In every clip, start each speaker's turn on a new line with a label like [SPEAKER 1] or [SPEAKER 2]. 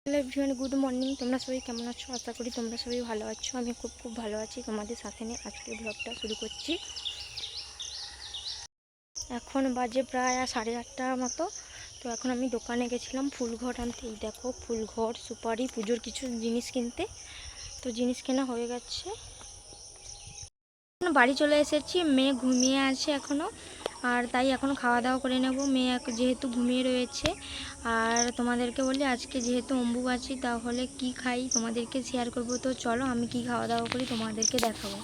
[SPEAKER 1] Hello everyone, good morning. তোমরা সবাই কেমন আছো? আশা করি তোমরা সবাই ভালো আছো। আমি খুব ভালো আছি। তোমাদের সাথে নিয়ে আজকের ব্লগটা শুরু করছি। এখন বাজে প্রায় 8:30টার মতো। তো এখন আমি দোকানে গেছিলাম ফুলঘর আনতে। এই দেখো, ফুলঘর, সুপারি, পুজোর কিছু জিনিস কিনতে। তো জিনিস কেনা হয়ে গেছে, বাড়ি চলে এসেছি। মেয়ে ঘুমিয়ে আছে এখনও, আর তাই এখন খাওয়া দাওয়া করে নেব। মেয়ে যেহেতু ঘুমিয়ে রয়েছে, আর তোমাদেরকে বলি আজকে যেহেতু অম্বুবাচী, তাহলে কি খাই তোমাদেরকে শেয়ার করব। তো চলো আমি কি খাওয়া দাওয়া করি তোমাদেরকে দেখাবো।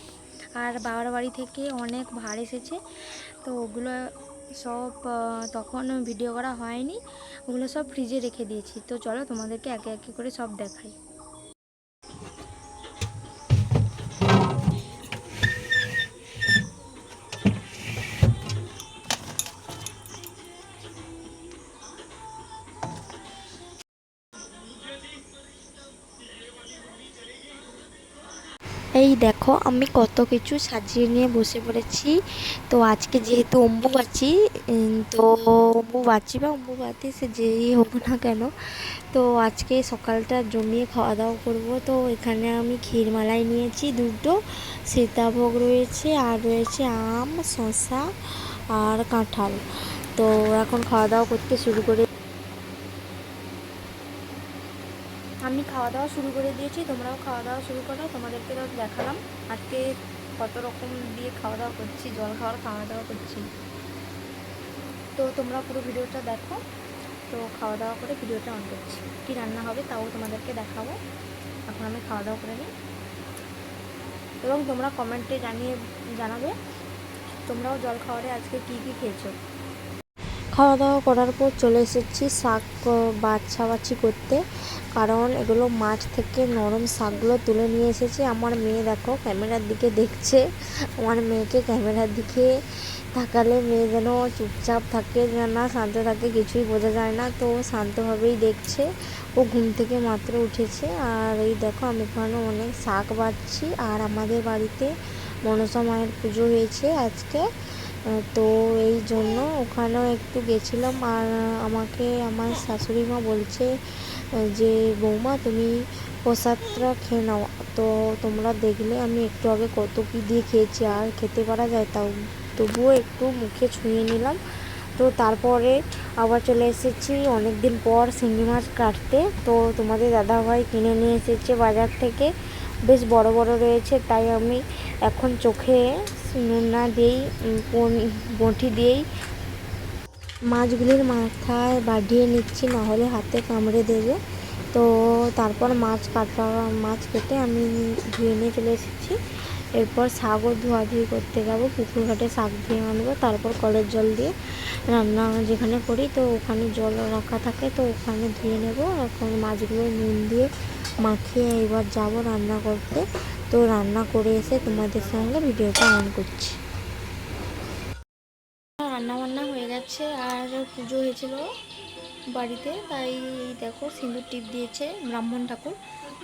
[SPEAKER 1] আর বাবার বাড়ি থেকে অনেক ভাড় এসেছে, তো ওগুলো সব তখন ভিডিও করা হয়নি, ওগুলো সব ফ্রিজে রেখে দিয়েছি। তো চলো তোমাদেরকে একে একে করে সব দেখাই। এই দেখো, আমি কত কিছু সাজিয়ে নিয়ে বসে পড়েছি। তো আজকে যেহেতু অম্বুবাচী, তো অম্বুবাচী বা অম্বুবাতি সে যেই হোক না কেন, তো আজকে সকালটা জমিয়ে খাওয়া দাওয়া করব। তো এখানে আমি ক্ষীরমালাই নিয়েছি দুটো, সীতাভোগ রয়েছে, আর রয়েছে আম, শসা আর কাঁঠাল। তো এখন খাওয়া দাওয়া করতে শুরু করে আমি খাওয়া দাওয়া শুরু করে দিয়েছি। তোমরাও খাওয়া দাওয়া শুরু করো। তোমাদেরকে তো দেখালাম আজকে কত রকম দিয়ে খাওয়া দাওয়া করছি, জল খাওয়া দাওয়া করছি। তো তোমরা পুরো ভিডিওটা দেখো। তো খাওয়া দাওয়া করে ভিডিওটা অন করছি। কী রান্না হবে তাও তোমাদেরকে দেখাবো। এখন আমি খাওয়া দাওয়া করে নিই, এবং তোমরা কমেন্টে জানাবে তোমরাও জল খাওয়ারে আজকে কী কী খেয়েছো। খাওয়া দাওয়া করার পর চলে এসেছি শাক বাছাবাছি করতে, কারণ এগুলো মাঠ থেকে নরম শাকগুলো তুলে নিয়ে এসেছি। আমার মেয়ে দেখো ক্যামেরার দিকে দেখছে। আমার মেয়েকে ক্যামেরার দিকে তাকালে মেয়ে যেন চুপচাপ থাকে না শান্ত থাকে, কিছুই বোঝা যায় না। তো শান্তভাবেই দেখছে। ও ঘুম থেকে মাত্র উঠেছে। আর এই দেখো, আমি এখানে অনেক শাক বাছছি। আর আমাদের বাড়িতে মনসা মায়ের পুজো হয়েছে আজকে, তো এই জন্য ওখানেও একটু গেছিলাম। আর আমাকে আমার শাশুড়ি মা বলছে যে বৌমা তুমি প্রসাদটা খেয়ে নাও। তো তোমরা দেখলে আমি একটু আগে কত কী দিয়ে খেয়েছি, আর খেতে পারা যায় তাও, তবুও একটু মুখে ছুঁয়ে নিলাম। তো তারপরে আবার চলে এসেছি অনেক দিন পর শিঙি মাছ কাটতে। তো তোমাদের দাদাভাই কিনে নিয়ে এসেছে বাজার থেকে, বেশ বড় বড় রয়েছে। তাই আমি এখন চোখে নুন না দিয়েই বঁটি দিয়েই মাছগুলির মাথায় বাঁধিয়ে নিচ্ছি, নাহলে হাতে কামড়ে দেবে। তো তারপর মাছ কেটে আমি ধুয়ে নিয়ে চলে এসেছি। এরপর শাকও ধোয়াধুয়ি করতে যাবো, পুকুর ঘাটে শাক ধুয়ে আনবো। তারপর কলের জল দিয়ে রান্না যেখানে করি, তো ওখানে জল রাখা থাকে, তো ওখানে ধুয়ে নেব। এখন মাছগুলো নুন দিয়ে মাখিয়ে এবার যাব রান্না করতে। তো রান্না করে এসে তোমাদের সঙ্গে ভিডিওটা অন করছি। রান্না বান্না হয়ে গেছে, আর পুজো হয়েছিল বাড়িতে, তাই দেখো সিঁদুর টিপ দিয়েছে ব্রাহ্মণ ঠাকুর।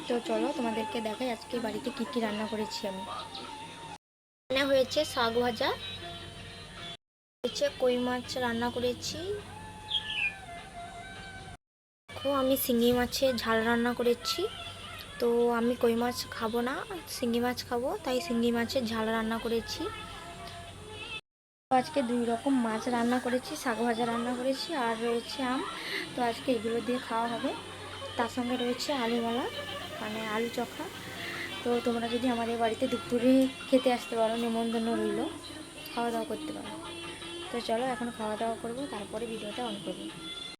[SPEAKER 1] তো চলো তোমাদেরকে দেখাই আজকে বাড়িতে কি কি রান্না করেছি আমি। রান্না হয়েছে শাক ভাজা, হয়েছে কই মাছ রান্না করেছি। দেখো, আমি শিঙি মাছের ঝাল রান্না করেছি। তো আমি কই মাছ খাবো না, শিঙি মাছ খাবো, তাই শিঙি মাছের ঝাল রান্না করেছি। আজকে দুই রকম মাছ রান্না করেছি, শাক ভাজা রান্না করেছি, আর রয়েছে আম। তো আজকে এগুলো দিয়ে খাওয়া হবে। তার সঙ্গে রয়েছে আলুমালা, মানে আলু চখা। তো তোমরা যদি আমাদের বাড়িতে দুপুরে খেতে আসতে পারো, নিমন্ত্রণ রইল, খাওয়া দাওয়া করতে পারো। তো চলো এখন খাওয়া দাওয়া করবো, তারপরে ভিডিওটা অন করবো।